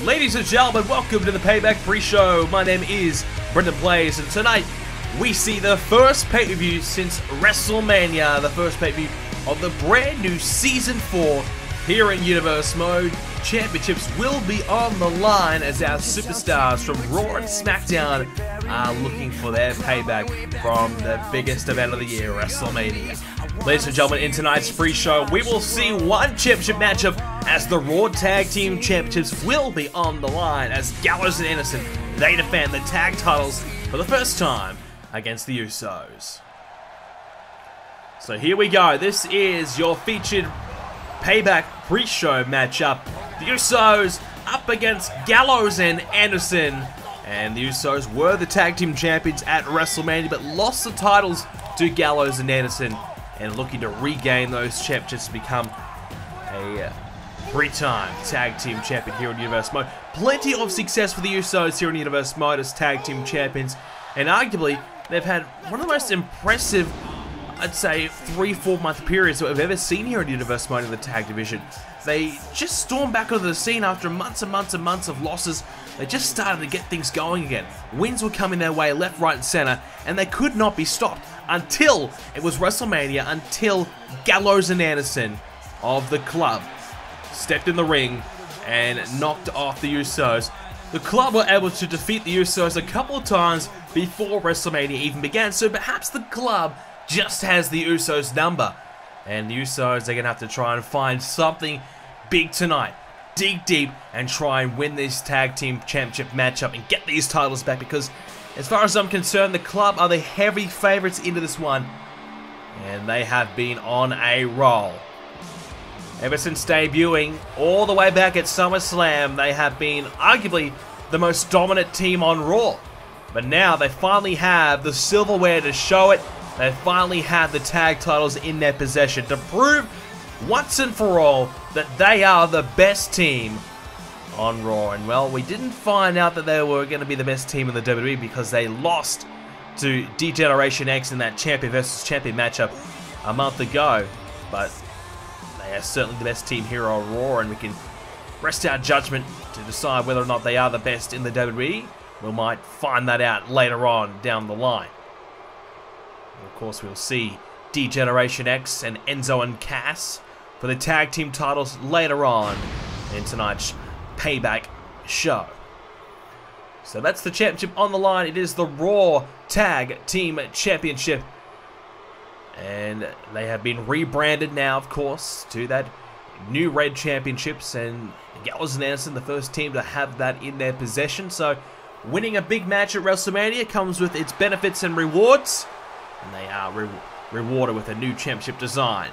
Ladies and gentlemen, welcome to the Payback pre-show. My name is BrendenPlayz, and tonight we see the first pay-per-view since Wrestlemania, the first pay-per-view of the brand new Season 4 here in Universe Mode. Championships will be on the line as our superstars from Raw and Smackdown are looking for their payback from the biggest event of the year, Wrestlemania. Ladies and gentlemen, in tonight's pre-show, we will see one championship matchup as the Raw Tag Team Championships will be on the line as Gallows and Anderson, they defend the tag titles for the first time against the Usos. So here we go. This is your featured Payback pre-show matchup. The Usos up against Gallows and Anderson. And the Usos were the tag team champions at WrestleMania, but lost the titles to Gallows and Anderson, and looking to regain those championships to become a three-time tag team champion here in Universe Mode. Plenty of success for the Usos here in Universe Mode as tag team champions, and arguably they've had one of the most impressive, I'd say, 3-4 month periods that we've ever seen here in Universe Mode in the tag division. They just stormed back onto the scene after months and months and months of losses. They just started to get things going again. Wins were coming their way left, right, and center, and they could not be stopped until it was WrestleMania, until Gallows and Anderson of the Club stepped in the ring and knocked off the Usos. The Club were able to defeat the Usos a couple of times before WrestleMania even began, so perhaps the Club just has the Usos number. And the Usos are going to have to try and find something big tonight. Dig deep and try and win this tag team championship matchup and get these titles back, because as far as I'm concerned, the Club are the heavy favorites into this one. And they have been on a roll. Ever since debuting all the way back at SummerSlam, they have been arguably the most dominant team on Raw. But now they finally have the silverware to show it. They finally have the tag titles in their possession to prove once and for all that they are the best team on Raw. And well, we didn't find out that they were going to be the best team in the WWE because they lost to D-Generation X in that champion versus champion matchup a month ago. But they are certainly the best team here on Raw, and we can rest our judgment to decide whether or not they are the best in the WWE. We might find that out later on down the line. Of course, we'll see D-Generation X and Enzo and Cass for the tag team titles later on in tonight's Payback show. So that's the championship on the line. It is the Raw Tag Team Championship. And they have been rebranded now, of course, to that new red championships. And Gallows and Anderson, the first team to have that in their possession. So winning a big match at WrestleMania comes with its benefits and rewards. And they are rewarded with a new championship design.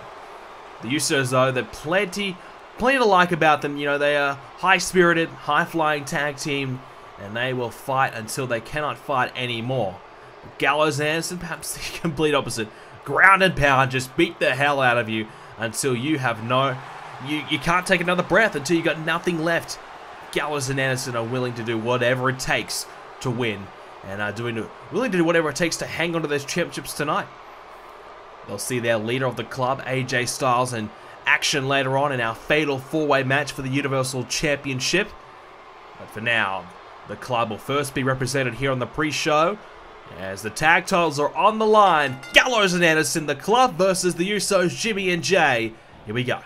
The Usos, though, they're plenty to like about them. You know, they are high-spirited, high-flying tag team, and they will fight until they cannot fight anymore. Gallows and Anderson, perhaps the complete opposite. Ground and pound, just beat the hell out of you until you have you can't take another breath, until you got nothing left. Gallows and Anderson are willing to do whatever it takes to win, and are willing to do whatever it takes to hang on to those championships tonight. They'll see their leader of the Club, AJ Styles, in action later on in our fatal four-way match for the Universal Championship. But for now, the Club will first be represented here on the pre-show as the tag titles are on the line. Gallows and Anderson, the Club versus the Usos, Jimmy and Jay. Here we go.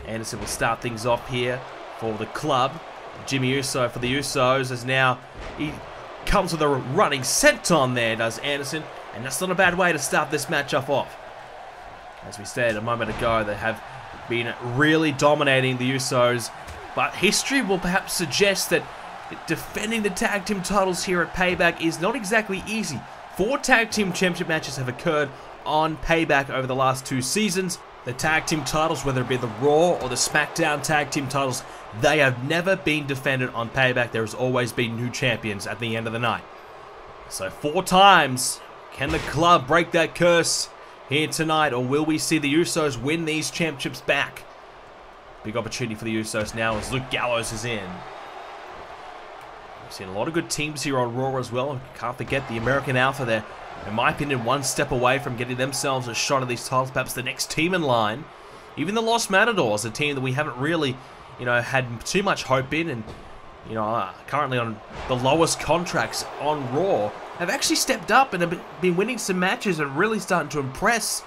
Anderson will start things off here for the Club. Jimmy Uso for the Usos, as now he comes with a running senton there, does Anderson. And that's not a bad way to start this matchup off. As we said a moment ago, they have been really dominating the Usos, but history will perhaps suggest that defending the tag team titles here at Payback is not exactly easy. 4 tag team championship matches have occurred on Payback over the last 2 seasons. The tag team titles, whether it be the Raw or the Smackdown tag team titles, they have never been defended on Payback. There has always been new champions at the end of the night. So 4 times. Can the Club break that curse here tonight, or will we see the Usos win these championships back? Big opportunity for the Usos now as Luke Gallows is in. We've seen a lot of good teams here on Raw as well. Can't forget the American Alpha there in my opinion, one step away from getting themselves a shot at these titles, perhaps the next team in line. Even the Los Matadors, a team that we haven't really, had too much hope in, and, currently on the lowest contracts on Raw, have actually stepped up and have been winning some matches and really starting to impress.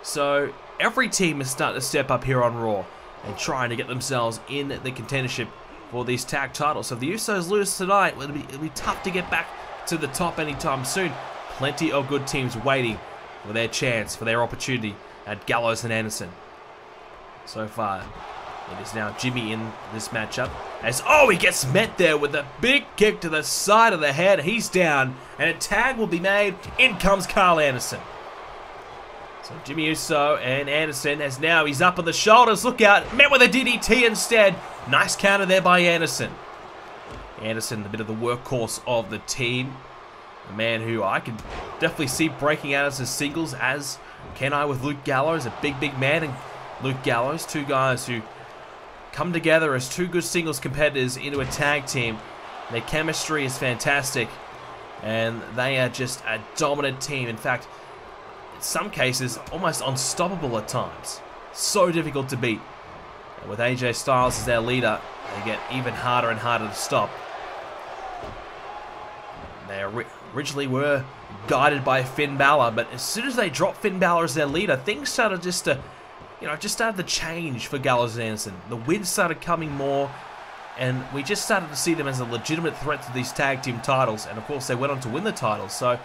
So every team is starting to step up here on Raw and trying to get themselves in the contendership for these tag titles. So if the Usos lose tonight, it'll be tough to get back to the top anytime soon. Plenty of good teams waiting for their chance, for their opportunity at Gallows and Anderson. So far, it is now Jimmy in this matchup. As, he gets met there with a big kick to the side of the head. He's down, and a tag will be made. In comes Carl Anderson. So Jimmy Uso and Anderson, as now he's up on the shoulders. Look out, met with a DDT instead. Nice counter there by Anderson. Anderson, a bit of the workhorse of the team. A man who I can definitely see breaking out as a singles, as can I with Luke Gallows, a big man, and Luke Gallows, two guys who come together as two good singles competitors into a tag team. Their chemistry is fantastic, and they are just a dominant team. In fact, in some cases, almost unstoppable at times. So difficult to beat. And with AJ Styles as their leader, they get even harder and harder to stop. They originally were guided by Finn Balor, but as soon as they dropped Finn Balor as their leader, things started just started to change for Gallows and Anderson. The wins started coming more, and we just started to see them as a legitimate threat to these tag team titles, and of course they went on to win the titles, so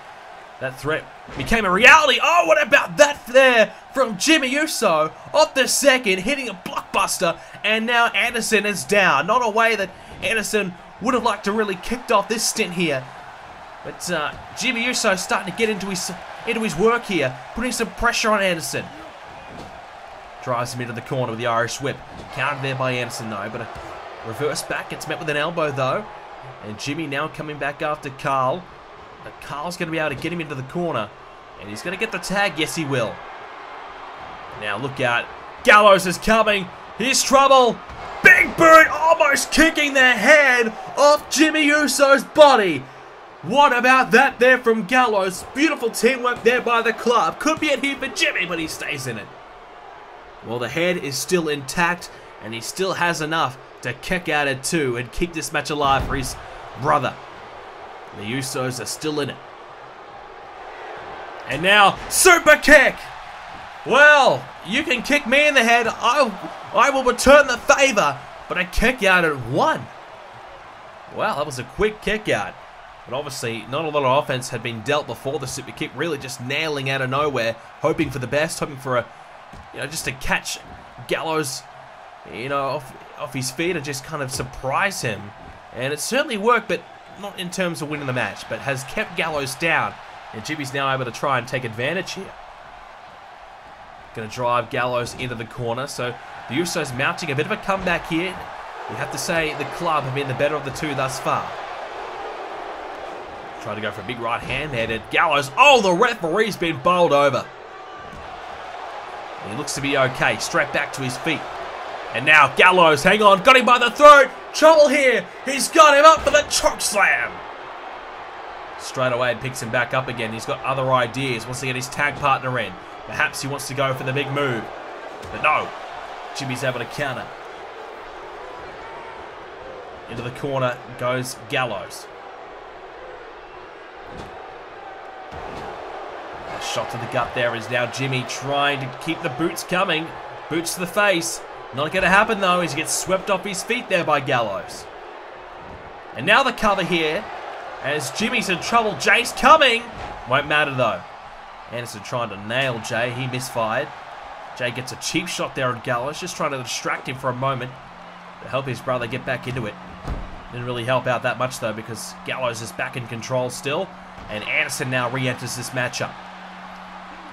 that threat became a reality. Oh, what about that there from Jimmy Uso off the second, hitting a blockbuster, and now Anderson is down. Not a way that Anderson would have liked to really kicked off this stint here. But Jimmy Uso starting to get into his work here, putting some pressure on Anderson. Drives him into the corner with the Irish whip. Countered there by Anderson though, but a reverse back. Gets met with an elbow though. And Jimmy now coming back after Carl. But Carl's going to be able to get him into the corner. And he's going to get the tag. Yes, he will. Now look out. Gallows is coming. Here's trouble. Big boot, almost kicking the head off Jimmy Uso's body. What about that there from Gallows? Beautiful teamwork there by the club. Could be a hit for Jimmy, but he stays in it. Well, the head is still intact, and he still has enough to kick out at 2 and keep this match alive for his brother. The Usos are still in it. And now, super kick! Well, you can kick me in the head. I will return the favor, but a kick out at 1. Well, that was a quick kick out. But obviously, not a lot of offense had been dealt before the super kick, really just nailing out of nowhere, hoping for the best, hoping for just to catch Gallows, off his feet and just kind of surprise him. And it certainly worked, but not in terms of winning the match, but has kept Gallows down. And Jimmy's now able to try and take advantage here. Going to drive Gallows into the corner, so the Usos mounting a bit of a comeback here. You have to say the club have been the better of the two thus far. Try to go for a big right hand there to Gallows. Oh, the referee's been bowled over. He looks to be okay. Straight back to his feet. And now Gallows, hang on, got him by the throat. Trouble here. He's got him up for the choke slam. Straight away and picks him back up again. He's got other ideas. Wants to get his tag partner in. Perhaps he wants to go for the big move. But no. Jimmy's able to counter. Into the corner goes Gallows. A shot to the gut there is now Jimmy trying to keep the boots coming. Boots to the face. Not going to happen though as he gets swept off his feet there by Gallows. And now the cover here as Jimmy's in trouble. Jay's coming. Won't matter though. Anderson trying to nail Jay. He misfired. Jay gets a cheap shot there on Gallows. Just trying to distract him for a moment to help his brother get back into it. Didn't really help out that much though because Gallows is back in control still. And Anderson now re-enters this matchup.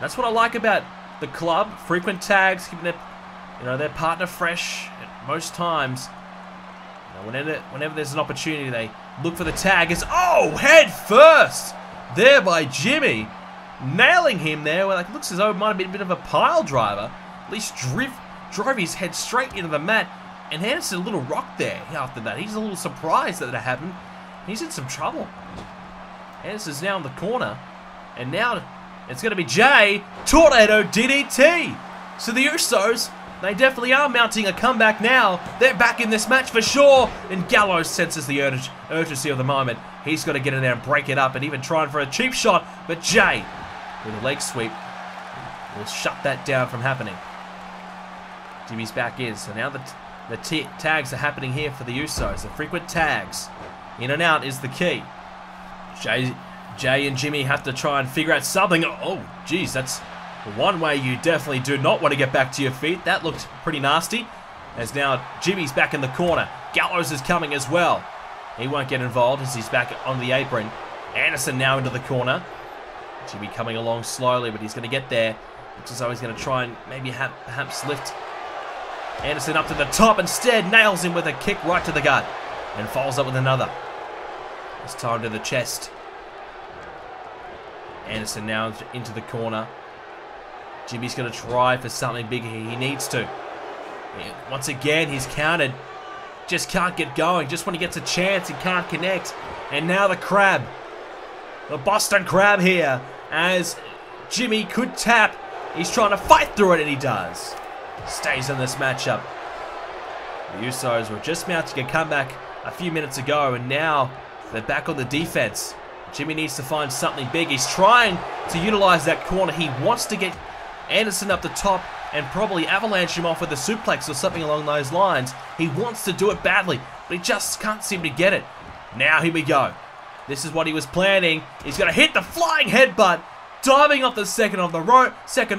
That's what I like about the club. Frequent tags, keeping their partner fresh at most times. Whenever there's an opportunity, they look for the tag. Head first there by Jimmy, nailing him there. Well, it looks as though it might have been a bit of a pile driver. At least drove his head straight into the mat. And Anderson a little rocked there after that. He's a little surprised that happened. He's in some trouble. Anderson's now in the corner. And now it's going to be Jay. Tornado DDT. So the Usos, they definitely are mounting a comeback now. They're back in this match for sure. And Gallows senses the urgency of the moment. He's got to get in there and break it up and even trying for a cheap shot. But Jay, with a leg sweep, will shut that down from happening. Jimmy's back in. So now the tags are happening here for the Usos. The frequent tags. In and out is the key. Jay and Jimmy have to try and figure out something. Oh, geez, that's one way you definitely do not want to get back to your feet. That looked pretty nasty. As now Jimmy's back in the corner. Gallows is coming as well. He won't get involved as he's back on the apron. Anderson now into the corner. Jimmy coming along slowly, but he's going to get there. Looks as though he's going to try and maybe perhaps lift Anderson up to the top. Instead, nails him with a kick right to the gut. And follows up with another. This time to the chest. Anderson now into the corner. Jimmy's going to try for something big here. He needs to. Once again, he's countered. Just can't get going. Just when he gets a chance, he can't connect. And now the crab. The Boston Crab here. As Jimmy could tap. He's trying to fight through it, and he does. Stays in this matchup. The Usos were just mounting a comeback a few minutes ago, and now they're back on the defense. Jimmy needs to find something big. He's trying to utilize that corner. He wants to get Anderson up the top and probably avalanche him off with a suplex or something along those lines. He wants to do it badly, but he just can't seem to get it. Now here we go. This is what he was planning. He's going to hit the flying headbutt, diving off the second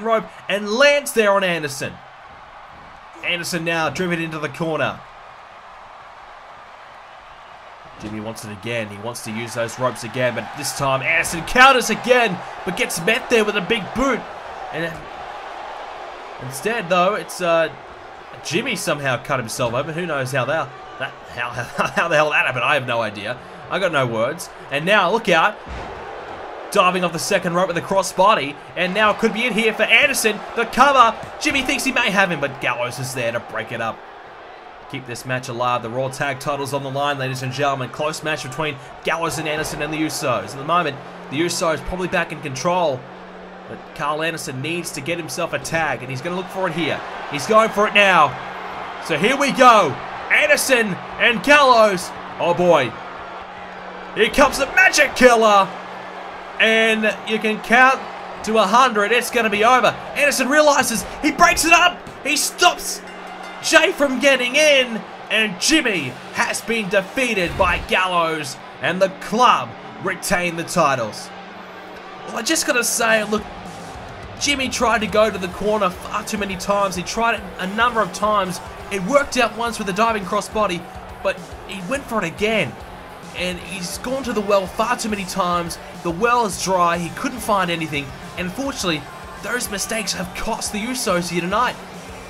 rope, and lands there on Anderson. Anderson now driven into the corner. Jimmy wants it again. He wants to use those ropes again, but this time Anderson counters again, but gets met there with a big boot. And instead, though, it's Jimmy somehow cut himself open. Who knows how the hell that happened? I have no idea. I got no words. And now, look out. Diving off the second rope with a crossbody. And now it could be in here for Anderson. The cover. Jimmy thinks he may have him, but Gallows is there to break it up. Keep this match alive. The Raw Tag titles on the line, ladies and gentlemen. Close match between Gallows and Anderson and the Usos. At the moment, the Usos probably back in control. But Carl Anderson needs to get himself a tag, and he's going to look for it here. He's going for it now. So here we go. Anderson and Gallows. Oh boy. Here comes the Magic Killer. And you can count to 100. It's going to be over. Anderson realizes he breaks it up. He stops Jay from getting in. And Jimmy has been defeated by Gallows. And the club retain the titles. Well, I just got to say, look, Jimmy tried to go to the corner far too many times. He tried it a number of times. It worked out once with a diving crossbody, but he went for it again. And he's gone to the well far too many times. The well is dry. He couldn't find anything. And unfortunately, those mistakes have cost the Usos here tonight.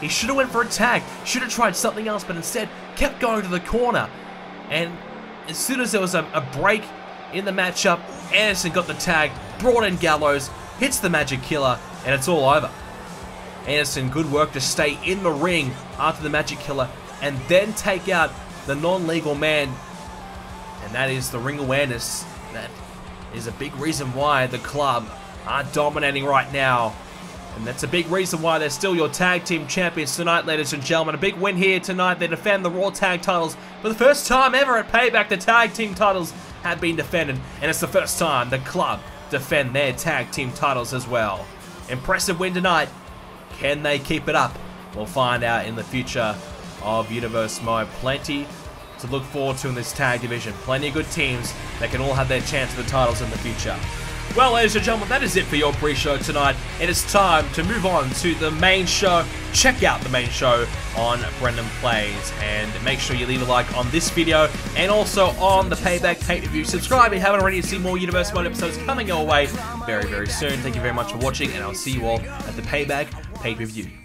He should have went for a tag. Should have tried something else, but instead kept going to the corner. And as soon as there was a break in the matchup, Anderson got the tag, brought in Gallows, hits the Magic Killer, and it's all over. Anderson, good work to stay in the ring after the Magic Killer and then take out the non-legal man. And that is the ring awareness. That is a big reason why the club are dominating right now. And that's a big reason why they're still your tag team champions tonight, ladies and gentlemen. A big win here tonight. They defend the Raw Tag titles for the first time ever at Payback. The tag team titles have been defended, and it's the first time the club defend their tag team titles as well. Impressive win tonight. Can they keep it up? We'll find out in the future of Universe Mode. Plenty to look forward to in this tag division. Plenty of good teams that can all have their chance for the titles in the future. Well, ladies and gentlemen, that is it for your pre-show tonight. It is time to move on to the main show. Check out the main show on BrendenPlayz, and make sure you leave a like on this video and also on the Payback Pay-Per-View. Subscribe if you haven't already to see more Universe Mode episodes coming your way very, very soon. Thank you very much for watching, and I'll see you all at the Payback Pay-Per-View.